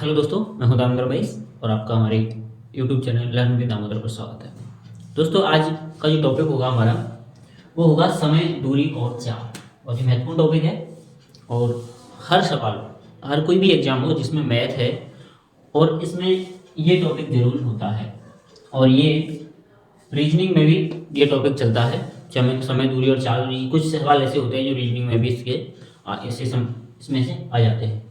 Hello दोस्तों, मैं हूं दामोदर भाई और आपका हमारे YouTube channel learn with Damodar पर स्वागत है। दोस्तों, आज का जो टॉपिक होगा हमारा वो होगा समय, दूरी और चाल। बहुत ही महत्वपूर्ण टॉपिक है और हर सवाल, हर कोई भी एग्जाम हो जिसमें मैथ है और इसमें ये टॉपिक जरूर होता है और ये रीजनिंग में भी ये टॉपिक चलता है। समय, दूरी और चाल, कुछ सवाल ऐसे होते हैं जो रीजनिंग में भी इसमें से आ जाते हैं।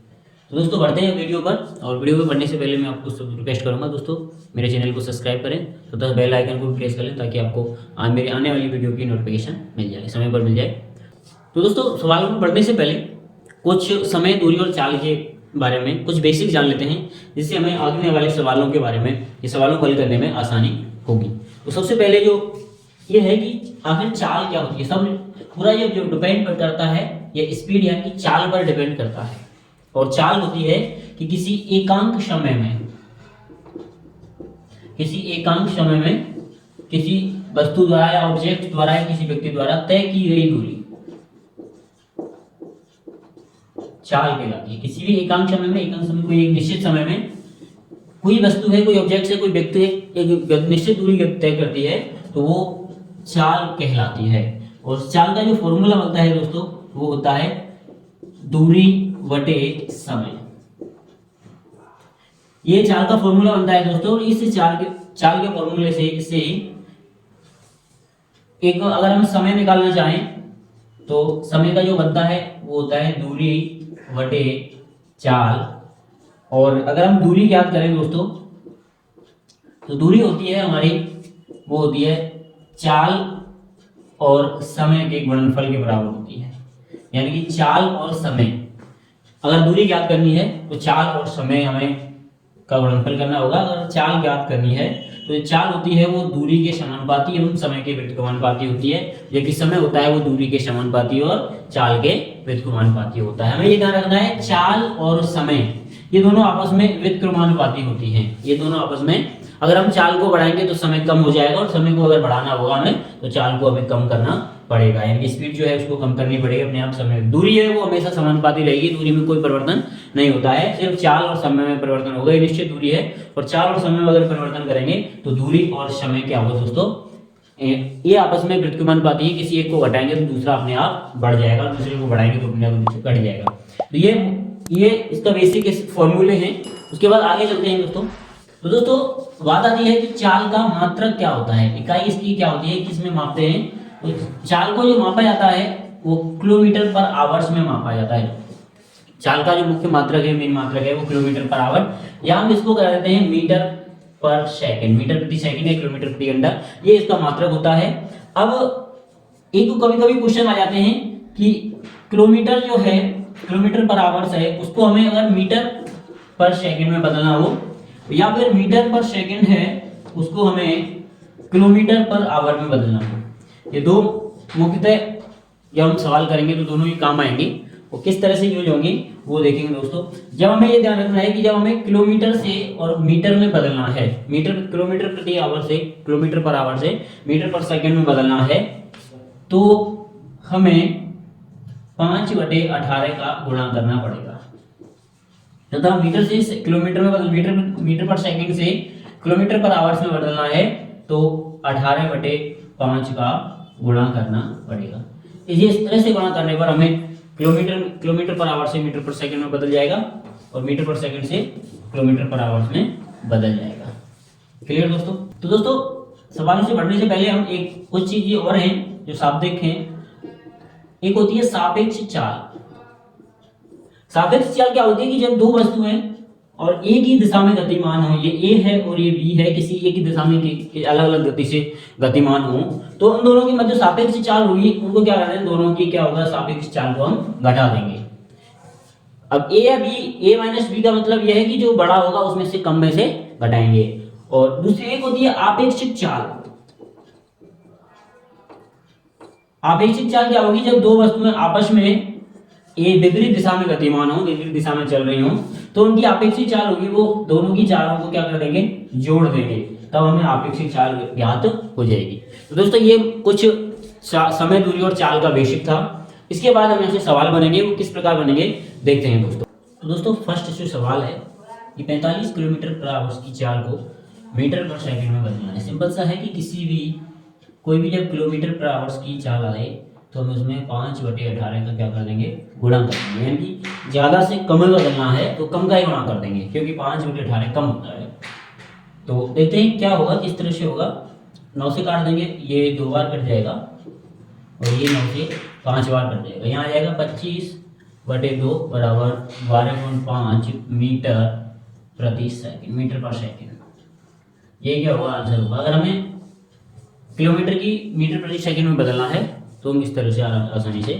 तो दोस्तों, बढ़ते हैं वीडियो पर। और वीडियो पर बढ़ने से पहले मैं आपको सब रिक्वेस्ट करूंगा दोस्तों, मेरे चैनल को सब्सक्राइब करें, तो तथा बेल आइकन को भी प्रेस कर लें ताकि आपको मेरे आने वाली वीडियो की नोटिफिकेशन मिल जाए, समय पर मिल जाए। तो दोस्तों, सवालों में बढ़ने से पहले कुछ समय, दूरी और चाल के बारे में कुछ बेसिक जान लेते हैं, जिससे हमें आने वाले सवालों के बारे में, ये सवालों को हल करने में आसानी होगी। तो सबसे पहले जो ये है कि आखिर चाल क्या होती है। सब पूरा ये जो डिपेंड करता है, ये स्पीड यानी कि चाल पर डिपेंड करता है। और चाल होती है कि किसी एकांक समय में किसी वस्तु द्वारा या ऑब्जेक्ट द्वारा या किसी व्यक्ति द्वारा तय की गई दूरी चाल कहलाती है। किसी भी एकांक समय कोई एक निश्चित समय में कोई वस्तु है, कोई ऑब्जेक्ट है, कोई व्यक्ति है, एक निश्चित दूरी तय करती है, तो वो चाल कहलाती है। और चाल का जो फॉर्मूला बनता है दोस्तों, वो होता है दूरी बटे समय। ये चाल का फॉर्मूला बनता है दोस्तों। इस चाल के फॉर्मूले से एक अगर हम समय निकालना चाहें तो समय का जो बनता है वो होता है दूरी बटे चाल। और अगर हम दूरी ज्ञात करें दोस्तों, तो दूरी होती है हमारी, वो होती है चाल और समय के गुणनफल के बराबर होती है। यानी कि चाल और समय, अगर दूरी ज्ञात करनी है तो चाल और समय हमें का गुणनफल करना होगा। अगर चाल ज्ञात करनी है तो चाल होती है वो दूरी के समानुपाती एवं समय के व्युत्क्रमानुपाती होती है, जबकि समय होता है वो दूरी के समानुपाती और चाल के व्युत्क्रमानुपाती होता है। हमें ये ध्यान रखना है, चाल और समय ये दोनों आपस में व्युत्क्रमानुपाती होती हैं। ये दोनों आपस में, अगर हम चाल को बढ़ाएंगे तो समय कम हो जाएगा और समय को अगर बढ़ाना होगा हमें तो चाल को हमें कम करना पड़ेगा। यानी स्पीड जो है उसको कम करनी पड़ेगी अपने आप। समय, दूरी है वो हमेशा समानुपाती रहेगी, दूरी में कोई परिवर्तन नहीं होता है, सिर्फ चाल और समय में परिवर्तन होगा। ये निश्चित दूरी है और चाल और समय में अगर परिवर्तन करेंगे तो दूरी और समय क्या होगा दोस्तों, ये आपस में व्युत्क्रमानुपाती है। किसी एक को घटाएंगे तो दूसरा अपने आप बढ़ जाएगा, दूसरे को बढ़ाएंगे तो अपने आप घट जाएगा। तो ये इसका बेसिक फॉर्मूले हैं। उसके बाद आगे चलते हैं दोस्तों। तो दोस्तों, बात आती है कि चाल का मात्रक क्या होता है, इकाई इसकी क्या होती है, किसमें मापते हैं। तो चाल को जो मापा जाता है वो किलोमीटर पर आवर्स में मापा जाता है। चाल का जो मुख्य मात्रक है, मेन मात्रक है, वो किलोमीटर पर आवर, या हम इसको कह देते हैं मीटर पर सेकंड, मीटर प्रति सेकंड या किलोमीटर प्रति घंटा, ये इसका मात्रक होता है। अब एक कभी क्वेश्चन आ जाते हैं कि किलोमीटर जो है, किलोमीटर पर आवर्स है, उसको हमें अगर मीटर पर सेकंड में बदलना हो, या फिर मीटर पर सेकंड है उसको हमें किलोमीटर पर आवर में बदलना हो। ये दो मुख्यतः जब हम सवाल करेंगे तो दोनों ही काम आएंगे। वो किस तरह से यूज होंगे वो देखेंगे दोस्तों। जब हमें ये ध्यान रखना है कि जब हमें किलोमीटर से और मीटर में बदलना है, किलोमीटर प्रति आवर से किलोमीटर पर आवर से मीटर पर सेकंड में बदलना है, तो हमें 5/18 का गुणा करना पड़ेगा। तथा मीटर से किलोमीटर में मीटर पर सेकंड से किलोमीटर पर आवर्स में बदलना है तो 18/5 का गुणा करना पड़ेगा। इस तरह से गुणा करने पर हमें किलोमीटर पर आवर से मीटर पर सेकंड में बदल जाएगा और मीटर पर सेकंड से किलोमीटर पर आवर्स में बदल जाएगा। क्लियर दोस्तों। तो दोस्तों, सवाल से बढ़ने से पहले हम एक कुछ चीज और हैं जो शाब्दिक हैं। एक होती है सापेक्ष चाल। सापेक्ष चाल क्या होती है कि जब दो वस्तु हैं और एक ही दिशा में गतिमान हो, ये ए है और ये बी है, किसी एक ही दिशा में अलग अलग गति से गतिमान हो, तो उन दोनों की मध्य सापेक्ष चाल होगी। उनको क्या करते हैं, दोनों की क्या होगा, सापेक्ष चाल को हम घटा देंगे। अब ए या बी, ए माइनस बी का मतलब यह है कि जो बड़ा होगा उसमें से कम में से घटाएंगे। और दूसरी एक होती है आपेक्षिक चाल। आपेक्षिक चाल क्या होगी, जब दो वस्तुएं आपस में ये विपरीत दिशा में गतिमान हो, विपरीत दिशा में चल रही हो, तो उनकी आपेक्षिक चाल होगी, वो दोनों की चालों को क्या कर देंगे, जोड़ देंगे, तब हमें आपेक्षिक चाल ज्ञात हो जाएगी। तो दोस्तों, ये कुछ समय, दूरी और चाल का बेसिक था। इसके बाद हम ऐसे सवाल बनेंगे, वो किस प्रकार बनेंगे देखते हैं दोस्तों। तो दोस्तों, फर्स्ट जो सवाल है कि 45 किलोमीटर पर आवर की चाल को मीटर पर सेकंड में बदलना है। सिंपल सा है कि किसी भी कोई भी जब किलोमीटर पर आवर्स की चाल आए तो हम उसमें 5/18 का क्या कर देंगे, गुणा कर देंगे। यानी कि ज़्यादा से कम में बदलना है तो कम का ही गुणा कर देंगे, क्योंकि 5/18 कम होता है। तो देखते हैं क्या होगा, किस तरह से होगा। 9 से काट देंगे, ये 2 बार कट जाएगा और ये 9 से 5 बार कट जाएगा। यहाँ आ जाएगा 25/2 बराबर 12.5 मीटर प्रति सेकंड, मीटर पर सेकंड। ये क्या होगा, आंसर होगा। अगर हमें किलोमीटर की मीटर प्रति सेकंड में बदलना है तो हम इस तरह से आसानी से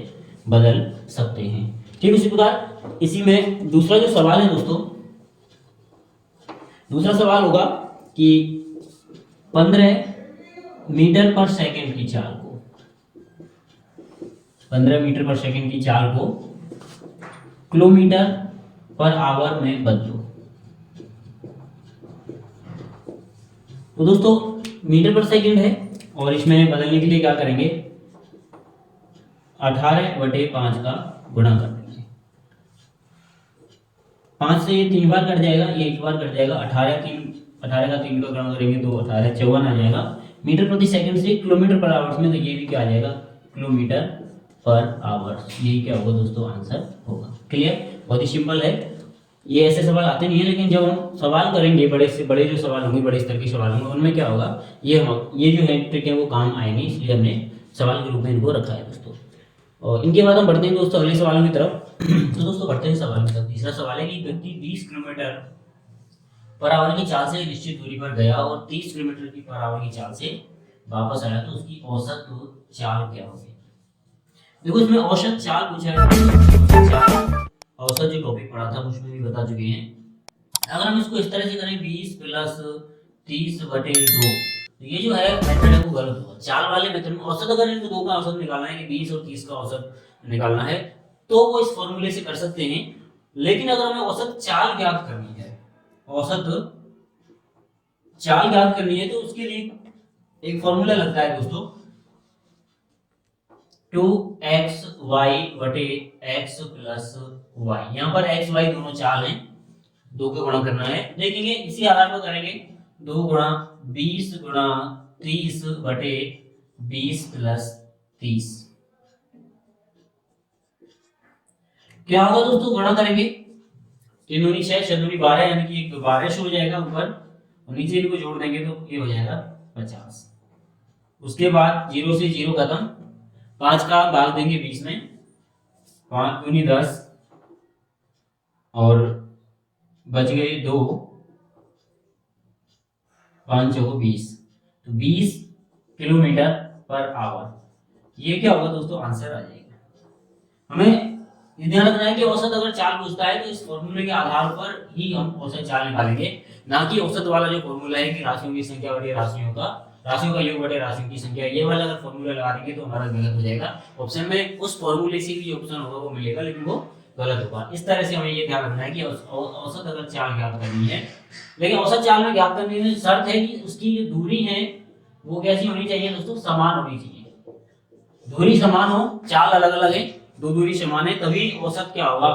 बदल सकते हैं। ठीक, उसी प्रकार इसी में दूसरा जो सवाल है दोस्तों, दूसरा सवाल होगा कि 15 मीटर पर सेकंड की चाल को, 15 मीटर पर सेकंड की चाल को किलोमीटर पर आवर में बदलो। तो दोस्तों मीटर पर सेकंड है और इसमें बदलने के लिए क्या करेंगे, 18/5 का गुणा कर देंगे। 5 से ये 3 बार कट जाएगा, ये 1 बार कट जाएगा। 18 का 3 का गुणा करेंगे तो 18 54 आ जाएगा। मीटर प्रति सेकंड से किलोमीटर पर आवर्स में, तो ये भी क्या आ जाएगा, किलोमीटर पर आवर्स। यही क्या होगा दोस्तों, आंसर होगा। क्लियर, बहुत ही सिंपल है। ये ऐसे सवाल आते नहीं है, लेकिन जब हम सवाल करेंगे, बड़े से बड़े जो सवाल होंगे, बड़े स्तर के सवाल होंगे, उनमें क्या होगा, ये जो है ट्रिक है वो काम आएंगे, इसलिए हमने सवाल के रूप में इनको रखा है दोस्तों। और इनके बाद हम बढ़ते हैं दोस्तों अगले सवालों की तरफ। तो दोस्तों बढ़ते हैं सवाल की तरफ। तीसरा सवाल है कि व्यक्ति 20 किलोमीटर पर आवर की चाल से निश्चित दूरी पर गया और 30 किलोमीटर की पर आवर की चाल से वापस आया, तो उसकी औसत चाल क्या होगी। देखो इसमें औसत चाल पूछा है, औसत जो टॉपिक पढ़ा था उसमें भी बता चुके हैं। अगर हम इसको इस तरह से करें 20 + 30/2, तो ये जो है मेथड है वो गलत होगा। चाल वाले मेथड में औसत, अगर इनको दो का औसत निकालना है कि 20 और 30 का औसत निकालना है तो वो इस फॉर्मूले से कर सकते हैं। लेकिन अगर हमें औसत चाल ज्ञात करनी है, औसत चाल ज्ञात करनी है, तो उसके लिए एक फॉर्मूला लगता है दोस्तों, 2xy/x + y। यहाँ पर x y दोनों चाल हैं, 2 का गुणा करना है। देखेंगे इसी आधार पर करेंगे, 2 × 20 × 30/20 + 30। क्या होगा दोस्तों, गुणा करेंगे, 3 दूनी 6, 6 दूनी 12, यानी कि 12 हो जाएगा ऊपर, और नीचे इनको जोड़ देंगे तो ये हो जाएगा 50। उसके बाद 0 से 0 खत्म, 5 का भाग देंगे 20 में, 5 दूनी 10 और बच गए 2, 5 चौको 20, तो 20 किलोमीटर पर आवर। ये क्या होगा दोस्तों, आंसर आ जाएगा। हमें ये ध्यान रखना है कि औसत अगर चाल पूछता है तो इस फॉर्मूले के आधार पर ही हम औसत चाल निकालेंगे, ना कि औसत वाला जो फॉर्मूला है कि राशियों की संख्या बटे राशियों का योग बटे राशियों की संख्या, ये वाला अगर फॉर्मूला लगा देंगे तो हमारा गलत हो जाएगा। ऑप्शन में उस फॉर्मूले से भी जो ऑप्शन होगा वो मिलेगा, लेकिन वो गलत होगा। इस तरह से हमें ये ध्यान रखना है कि औसत अगर चाल ज्ञात करनी है, लेकिन औसत चाल में ज्ञात करने में शर्त है कि उसकी जो दूरी है वो कैसी होनी चाहिए दोस्तों, समान होनी चाहिए। दूरी समान हो, चाल अलग अलग है, दो दूरी समान है, तभी औसत क्या होगा,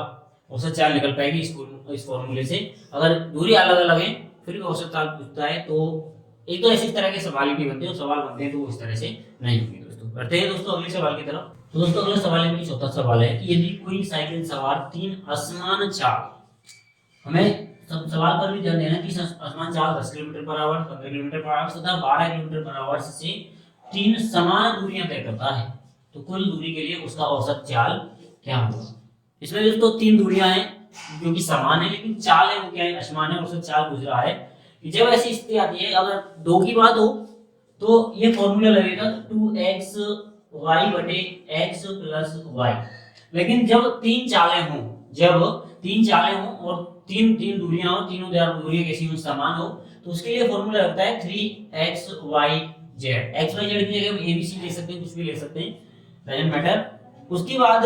औसत चाल निकल पाएगी इस फॉर्मूले से। अगर दूरी अलग अलग है फिर भी औसत चाल पूछता है तो एक तो ऐसी तरह के सवाल ही नहीं बनते, सवाल बनते हैं तो वो इस तरह से नहीं होंगे दोस्तों। बढ़ते हैं दोस्तों अगले सवाल की तरफ। तो दोस्तों अगला सवाल है, चौथा सवाल है कि यदि कोई साइकिल सवार 3 असमान चाल, हमें सब सवाल पर भी ध्यान देना कि असमान चाल 10 kilometre per hour, 15 kilometre per hour तथा 12 किलोमीटर पर आवर से 3 समान दूरियां तय करता है, तो कुल दूरी के लिए उसका औसत चाल क्या होगा। इसमें दोस्तों 3 दूरियां हैं जो कि समान है, लेकिन चाल है वो क्या है, असमान है। औसत चाल पूछ रहा है कि जब ऐसी स्थिति आती है, अगर 2 की बात हो तो ये फॉर्मूला लगेगा 2xy/x + y। लेकिन जब 3 चालें हों, और तीन दूरियां हो, तीनों दूरियां कैसी हो, समान हो, तो उसके लिए फॉर्मूला लगता है 3xyz। xyz की जगह abc ले सकते हैं, कुछ भी ले सकते हैं, डजंट मैटर। उसके बाद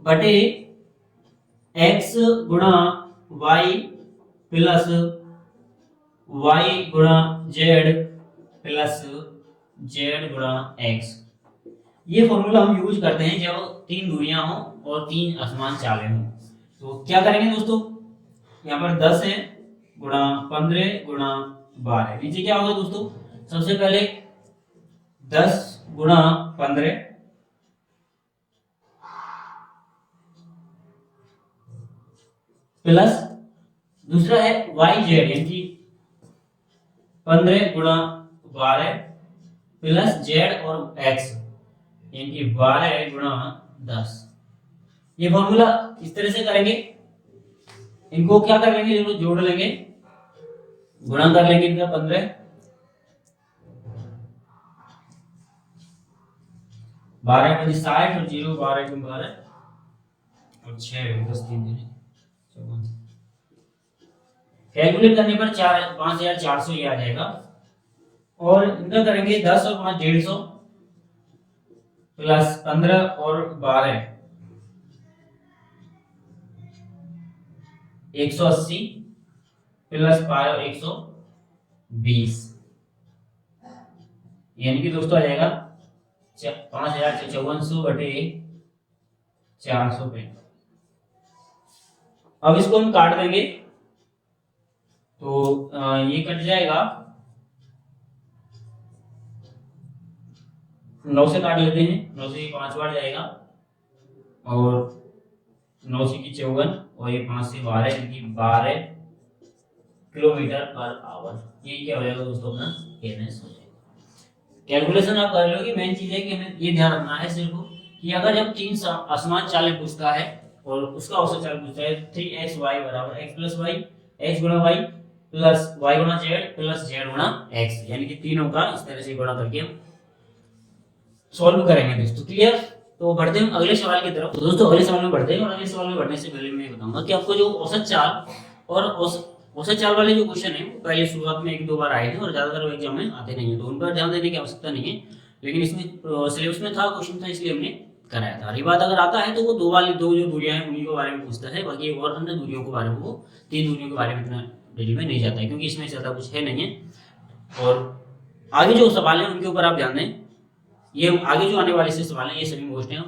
बटे x × y + y × z + z × x। ये फॉर्मूला हम यूज करते हैं जब 3 दूरियां हो और 3 असमान चालें हों। तो क्या करेंगे दोस्तों, यहाँ पर 10 है गुणा 15 गुणा 12। नीचे क्या होगा दोस्तों, सबसे पहले 10 गुणा 15 प्लस दूसरा है वाई जेड यानी कि 15 गुणा 12 प्लस जेड और एक्स यानी कि 12 गुणा 10। ये फॉर्मूला इस तरह से करेंगे, इनको क्या कर लेंगे, इनको जोड़ लेंगे, गुणा कर लेंगे इनका 15 12 बजे 60 और 0 12 गुण 12 और 6 10 3 दिन 54। कैलकुलेट करने पर 5400 ये आ जाएगा। और इनका करेंगे 10 और 5 150 प्लस 15 और 12 180 प्लस 5 और 120 यानी कि दोस्तों आ जाएगा 5400 बटे 400 पे। अब इसको हम काट देंगे तो ये कट जाएगा, 9 से काट लेते हैं, 9 से ये 5 बार जाएगा और 9 से की 54 और ये 5 से 12 यानी कि 12 किलोमीटर पर आवर। ये क्या हो जाएगा दोस्तों, अपना केएनएस हो जाएगा। कैलकुलेशन आप कर लो कि मेन चीज है कि हमें ये ध्यान रखना है सिर्फ कि अगर जब 3 असमान चाल पूछता है और उसका औसत चाल पूछता है 3xy बराबर x प्लस वाई, x गुणा वाई प्लस y गुणा जेड प्लस जेड गुणा x, यानी कि तीनों का इस तरह से गुणा करके हम सॉल्व करेंगे दोस्तों। क्लियर? तो बढ़ते हैं अगले सवाल की तरफ। तो दोस्तों अगले सवाल में बढ़ते हैं और अगले सवाल में बढ़ने से पहले मैं बताऊंगा कि आपको जो औसत चाल और औसत चाल वाले जो क्वेश्चन है वो पहले शुरुआत में 1-2 बार आए थे और ज्यादातर एग्जाम में आते नहीं है, तो उन पर ध्यान देने की आवश्यकता नहीं है। लेकिन इसमें सिलेबस में था, क्वेश्चन था, इसलिए हमने कराया था। रही बात अगर आता है तो वो दो जो दूरियां हैं उन्हीं के बारे में पूछता है, बाकी और अन्य दूरियों के बारे में वो 3 दूरियों के बारे में इतना डिटेल में नहीं जाता है क्योंकि इसमें ज्यादा कुछ है नहीं है। और आगे जो सवाल है उनके ऊपर आप ध्यान दें, ये आगे जो आने वाले से सवाल है ये सभी मोस्ट हैं,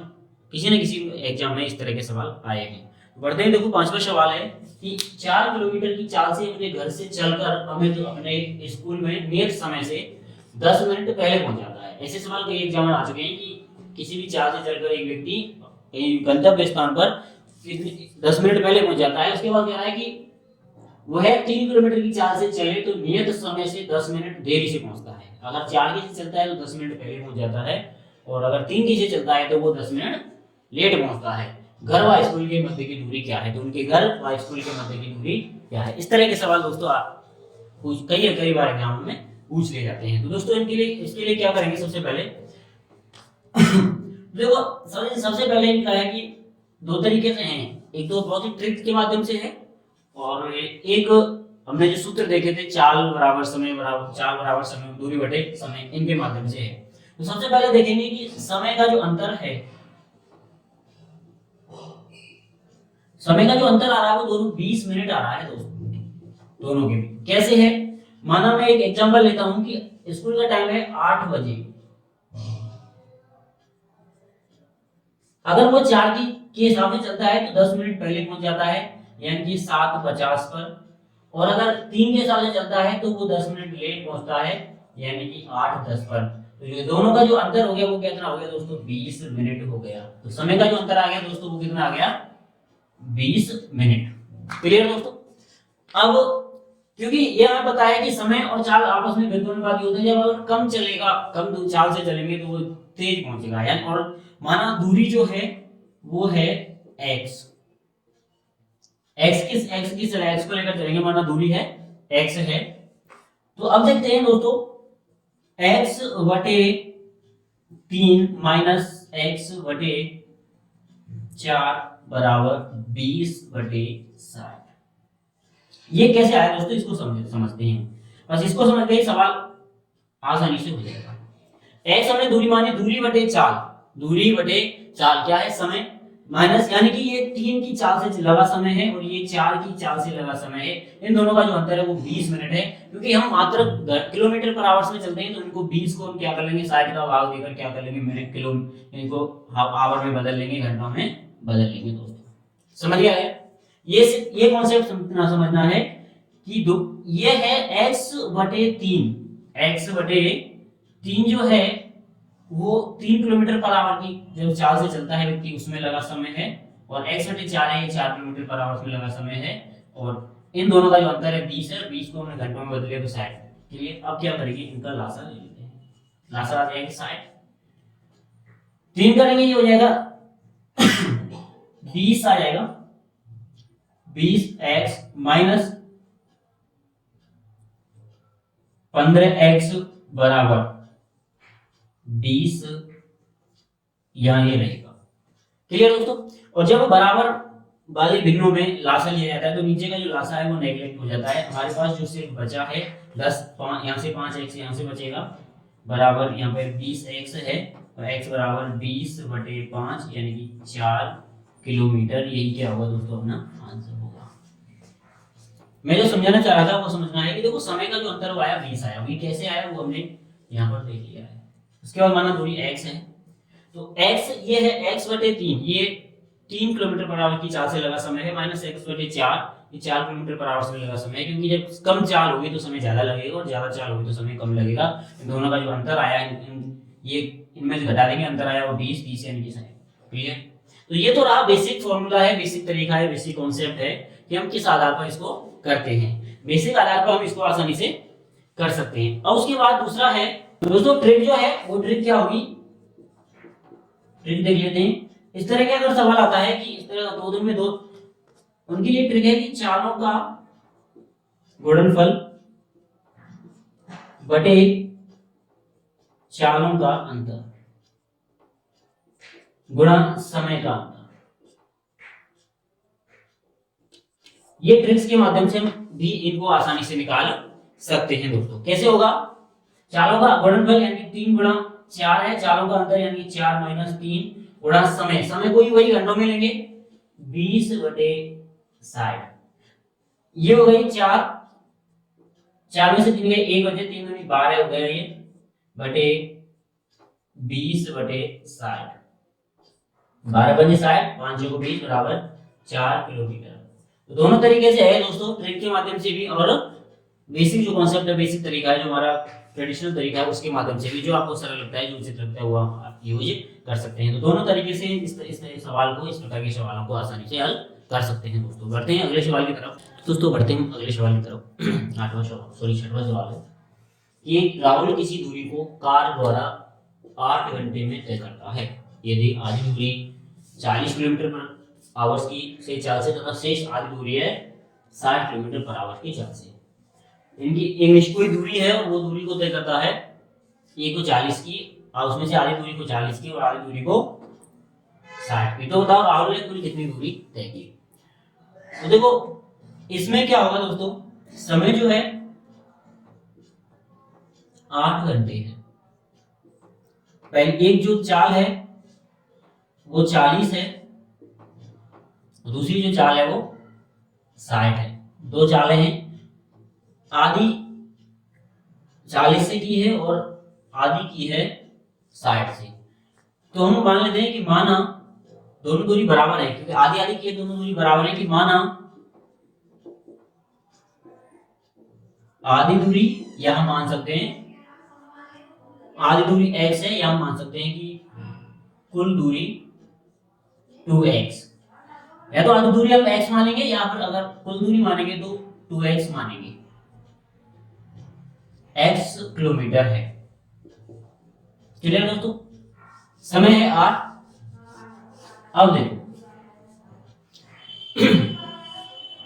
किसी न किसी एग्जाम में इस तरह के सवाल आए हैं। बढ़ते हैं, देखो 5वां सवाल है कि 4 किलोमीटर की चाल से अपने घर से चलकर हमें तो अपने स्कूल में नियत समय से 10 मिनट पहले पहुंच जाता है। ऐसे सवाल कई एग्जाम में आ चुके हैं कि किसी भी चाल से चलकर एक व्यक्ति गंतव्य स्थान पर 10 मिनट पहले पहुंच जाता है। उसके बाद कह रहा है कि वह 3 किलोमीटर की चाल से चले तो नियत समय से 10 मिनट देरी से पहुंचता है। अगर 4 की से चलता है तो 10 मिनट पहले पहुंच जाता है और अगर 3 की से चलता है तो वो 10 मिनट लेट पहुंचता है। घर व स्कूल के मध्य की दूरी क्या है, तो उनके घर व स्कूल के मध्य की दूरी क्या है। इस तरह के सवाल दोस्तों कई बार एग्जाम में पूछ लिए जाते हैं। तो दोस्तों इसके लिए क्या करेंगे, सबसे पहले देखो सबसे पहले इनका है कि 2 तरीके से हैं, एक तो बहुत ही ट्रिक के माध्यम से है और एक हमने जो सूत्र देखे थे चाल बराबर समय दूरी बटे समय, इनके माध्यम से है। तो सबसे पहले देखेंगे कि समय का जो अंतर है, समय का जो अंतर आ रहा है वो दोनों 20 मिनट आ रहा है दोस्तों, दोनों के भी। कैसे है, माना मैं एक एग्जांपल लेता हूं कि स्कूल का टाइम है 8 बजे, अगर वो 4 के हिसाब से चलता है तो 10 मिनट पहले पहुंच जाता है यानी कि 7:50 पर, और अगर 3 के हिसाब से चलता है तो वो 10 मिनट लेट पहुंचता है यानी कि 8:10 पर। तो ये दोनों का जो अंतर हो गया वो कितना हो गया दोस्तों, 20 मिनट हो गया। तो समय का जो अंतर आ गया दोस्तों वो कितना आ गया, 20 मिनट। क्लियर दोस्तों? अब क्योंकि ये हमें पता है कि समय और चाल आपस में बिल्कुल बात होती है, जब अगर कम चलेगा, कम चाल से चलेंगे तो वो तेज पहुंचेगा यानी, और माना दूरी जो है वो है x, x को लेकर चलेंगे, माना दूरी है x है। तो अब देखते हैं दोस्तों, x बटे 3 माइनस x बटे 4 बराबर 20 बटे 60। ये कैसे आया दोस्तों, इसको समझते हैं। बस इसको समझते ही सवाल आसानी से हो जाएगा। x हमने दूरी मानी, दूरी बटे चाल क्या है, समय, माइनस यानी कि ये 3 की चाल से लगा समय है और ये 4 की चाल से लगा समय है। इन दोनों का जो अंतर है वो 20 मिनट है। क्योंकि हम मात्र किलोमीटर पर आवर्स में चलते हैं तो इनको 20 को हम क्या कर लेंगे, 60 का भाग देकर क्या कर लेंगे, मिनट किलो इनको आवर में बदल लेंगे, घंटों में बदल लेंगे दोस्तों। समझ गया है? ये कॉन्सेप्ट समझना है कि ये है x/3 जो है वो 3 किलोमीटर पर आवर की जब चाल से चलता है व्यक्ति उसमें लगा समय है, और x/4 है ये 4 किलोमीटर पर आवर में लगा समय है, और इन दोनों का जो अंतर है 20 है, 20 को हमने घंटों में बदले तो 60 के लिए। अब क्या करेंगे, इनका लासा ले लेते हैं, लासा आ जाएगा 60, 3 करेंगे ये हो जाएगा 20 आ जाएगा, 20x माइनस 15x बराबर 20, यहां ये रहेगा। क्लियर दोस्तों। और जब बराबर वाले भिन्नों में लासा लिया जाता है तो नीचे का जो लासा है वो नेगलेक्ट हो जाता है। हमारे पास जो सिर्फ बचा है 10, 5 यहाँ से 5x यहाँ से बचेगा, बराबर यहाँ पे 20x है, और x बराबर 20/5 यानी कि 4 किलोमीटर। यही क्या होगा दोस्तों, अपना आंसर होगा। मैं जो समझाना चाह रहा था वो समझना है कि देखो समय का जो अंतर वो आया 20 आया, वो कैसे आया वो हमने यहाँ पर देख लिया है। उसके बाद माना दूरी x है, तो x ये है x/3, ये 3 किलोमीटर पर आवर की चाल से लगा समय है, माइनस x/4 ये 4 किलोमीटर पर आवर से लगा समय है, क्योंकि जब कम चाल होगी तो समय ज्यादा लगेगा और ज्यादा चाल होगी तो समय कम लगेगा। इन दोनों का जो अंतर आया ये इनमें से घटा देंगे, अंतर आया वो 20 यानी कि 60। क्लियर। तो ये तो रहा बेसिक फॉर्मूला है, बेसिक तरीका है, बेसिक कॉन्सेप्ट है कि हम किस आधार पर इसको करते हैं। बेसिक आधार पर हम इसको आसानी से कर सकते हैं। और उसके बाद दूसरा है दोस्तों ट्रिक जो है, वो ट्रिक क्या होगी, ट्रिक देख लेते हैं। इस तरह का अगर सवाल आता है कि इस तरह दो दिन में दो, उनके लिए ट्रिक है कि चालों का गुणनफल बटे चालों का अंतर गुणा समय का अंतर। ये ट्रिक्स के माध्यम से हम भी इनको आसानी से निकाल सकते हैं दोस्तों। कैसे होगा, चालों का गुणनफल यानी कि 3 गुणा 4 है, चालों का अंतर यानी कि 4 माइनस 3 गुणा समय, समय को ही वही घंटों में लेंगे 20/60। ये हो गई 4 में से 3 गए 1 बचे, 3 दूनी 12 हो गया, ये बटे 20/60, 12 बजे 60, 5 को 20 बराबर 4 किलोमीटर। तो दोनों तरीके से है दोस्तों, ट्रिक के माध्यम से भी और बेसिक जो कॉन्सेप्ट है, बेसिक तरीका है जो हमारा ट्रेडिशनल तरीका है उसके माध्यम से भी, जो आपको सरल लगता है, जो उचित लगता है वो आप यूज कर सकते हैं। तो दोनों तरीके से इस सवाल को, इस प्रकार के सवालों को आसानी से हल कर सकते हैं दोस्तों। बढ़ते हैं अगले सवाल की तरफ दोस्तों, बढ़ते हैं अगले सवाल की तरफ। 6वां सवाल है कि राहुल किसी दूरी को कार द्वारा 8 घंटे में तय करता है। यदि आधी दूरी 40 किलोमीटर पर आवर्स की से चाल से तथा शेष आधी दूरी है 60 किलोमीटर पर आवर की चाल से। इनकी एक निश्चित दूरी है और वो दूरी को तय करता है, एक को 40 की और उसमें से आधी दूरी को 40 की और आधी दूरी को 60 की। तो बताओ राहुल ने कुल कितनी दूरी तय की। तो देखो इसमें क्या होगा दोस्तों, समय जो है 8 घंटे है। पहले एक जो चाल है वो 40 है, दूसरी जो चाल है वो 60 है। दो चालें हैं, आधी 40 से की है और आधी की है 60 से। तो हम मान लेते हैं कि माना दोनों दूरी बराबर है, क्योंकि आधी आधी की दोनों दूरी बराबर है, कि माना आधी दूरी या हम मान सकते हैं आधी दूरी x है, या हम मान सकते हैं कि कुल दूरी 2x। या तो आधी दूरी हम x मानेंगे या फिर अगर कुल दूरी मानेंगे तो 2x मानेंगे। x किलोमीटर है। क्लियर दोस्तों। समय है 8। अब देखो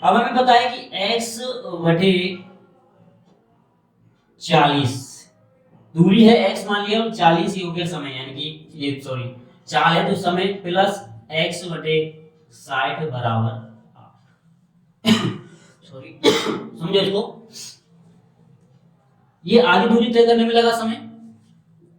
अब हमें पता है कि x/40 दूरी है, x मान लिया और 40 ही हो गया समय, यानी कि ये सॉरी चाल है तो समय प्लस x/60 बराबर सॉरी समझो इसको, ये आधी दूरी तय करने में लगा समय,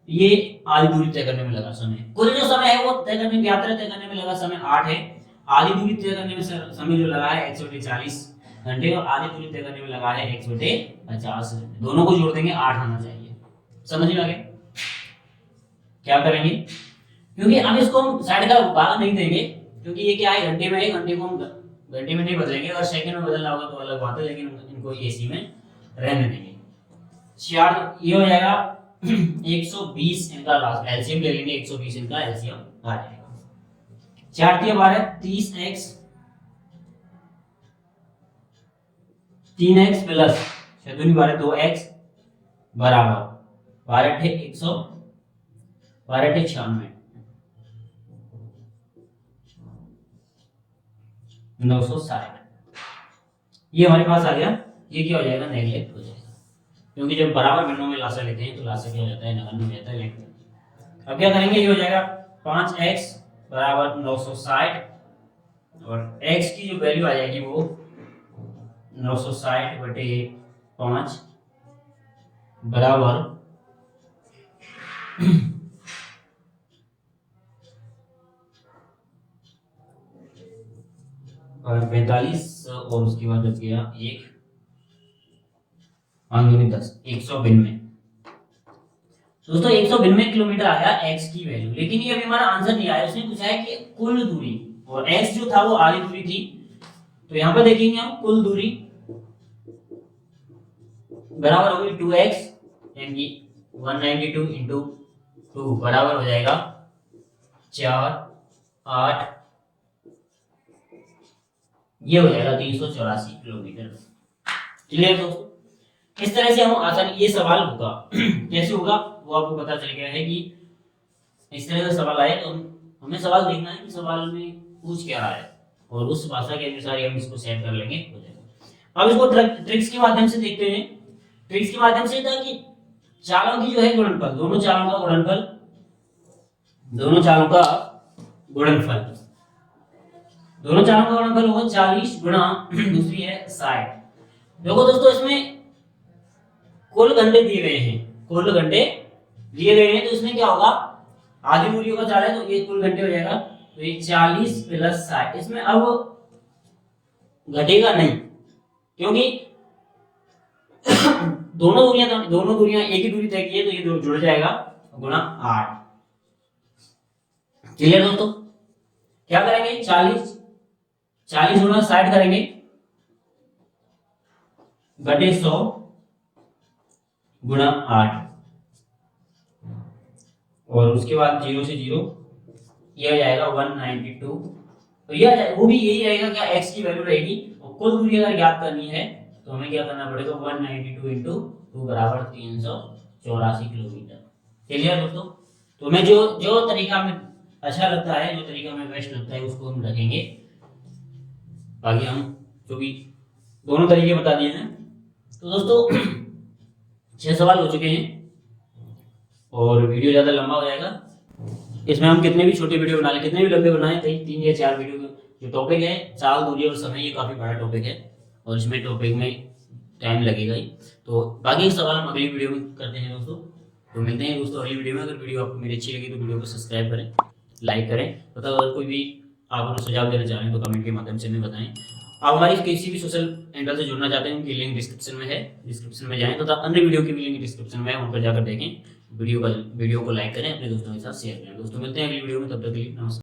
ये आधी दूरी तय करने में लगा समय। कुल जो समय है वो तय करने में, यात्रा तय करने में लगा समय 8 है। आधी दूरी तय करने में समय जो लगा है x/40 घंटे और आधी दूरी तय करने में लगा है x/50 घंटे। दोनों को जोड़ देंगे 8 आना चाहिए। समझ में आ गया। क्या करेंगे, क्योंकि अब इसको हम साइड का भाग नहीं देंगे, क्योंकि ये क्या है घंटे में है, घंटे को हम घंटे में नहीं बदलेंगे, अगर सेकंड में बदलना होगा तो अलग बात है, लेकिन इनको एसी में रहने देंगे। चार ये हो जाएगा 120 इनका लास्ट एलसीएम ले लेंगे, 120 इनका एलसीएम आ जाएगा। 4 3 12 30x 3x प्लस 6 दूनी 12 2x बराबर 12 × 100 12 × 96 960। ये हमारे पास आ गया। ये क्या हो जाएगा, नेगलेक्ट हो जाएगा, क्योंकि जब बराबर भिन्नों में लासा लेते हैं तो लासा क्या हो जाता है, नगण्य हो जाता है। लेकिन अब क्या करेंगे, ये हो जाएगा 5x बराबर 960 और x की जो वैल्यू आ जाएगी वो 960 बटे 5 बराबर और 45 और उसके बाद बच गया 1 10 192। दोस्तों 192 किलोमीटर आया x की वैल्यू, लेकिन ये अभी हमारा आंसर नहीं आया। उसने पूछा है कि कुल दूरी, और x जो था वो आधी दूरी थी, तो यहाँ पर देखेंगे हम कुल दूरी बराबर होगी 2x, यानी कि 192 इंटू 2 बराबर हो जाएगा 4 8, ये हो जाएगा 384 किलोमीटर। क्लियर दोस्तों? इस तरह से हम आसानी, ये सवाल होगा कैसे होगा वो आपको पता चल गया है कि इस तरह का सवाल आए तो हमें सवाल देखना है कि सवाल में पूछ क्या रहा है, और उस भाषा के अनुसार हम इसको सेट कर लेंगे, हो जाएगा। अब इसको ट्रिक्स के माध्यम से देखते हैं। ट्रिक्स के माध्यम से था कि चालों की जो है गुणनफल, दोनों चालों का गुणनफल, दोनों चालों का गुणनफल होगा 40 गुणा दूसरी है 60। देखो दोस्तों, इसमें कुल घंटे दिए गए हैं, कुल घंटे दिए गए हैं, तो इसमें क्या होगा, आधी दूरी का 4 है तो ये कुल घंटे हो जाएगा, तो ये 40 प्लस 60। इसमें अब घटेगा नहीं, क्योंकि दोनों दूरियां एक ही दूरी तय की है, तो ये जुड़ जाएगा गुणा 8। क्लियर दोस्तों? क्या करेंगे, 40 गुणा 60 करेंगे बटे 100 गुणा 8, और उसके बाद 0 से 0 ये हो जाएगा 192। तो ये वो भी यही रहेगा, क्या x की वैल्यू रहेगी, और कुल दूरी अगर ज्ञात करनी है तो हमें क्या करना पड़ेगा, 192 इंटू 2 बराबर 384 किलोमीटर। क्लियर दोस्तों? तो हमें जो तरीका में अच्छा लगता है, जो तरीका हमें बेस्ट लगता है, उसको हम रखेंगे। बाकी हम जो भी दोनों तरीके बता दिए हैं। तो दोस्तों 6 सवाल हो चुके हैं और वीडियो ज़्यादा लंबा हो जाएगा। इसमें हम कितने भी छोटे वीडियो बना लें, कितने भी लंबे बनाए, 3 या 4 वीडियो जो टॉपिक है, चाल, दूरी और समय, ये काफ़ी बड़ा टॉपिक है और इसमें टॉपिक में टाइम लगेगा ही। तो बाकी सवाल हम अगली वीडियो में करते हैं दोस्तों। तो मिलते हैं दोस्तों अगली वीडियो में। अगर वीडियो आपको मेरी अच्छी लगी तो वीडियो को सब्सक्राइब करें, लाइक करें, तथा अगर कोई भी आप अपना सुझाव देना चाहें तो कमेंट के माध्यम से हमें बताएं। आप हमारी किसी भी सोशल हैंडल से जुड़ना चाहते हैं, उनकी लिंक डिस्क्रिप्शन में है, डिस्क्रिप्शन में जाएं, तथा अन्य वीडियो की भी लिंक डिस्क्रिप्शन में है, उन पर जाकर देखें। वीडियो को लाइक करें, अपने दोस्तों के साथ शेयर करें। दोस्तों मिलते हैं अगली वीडियो में, तब तक के लिए नमस्कार।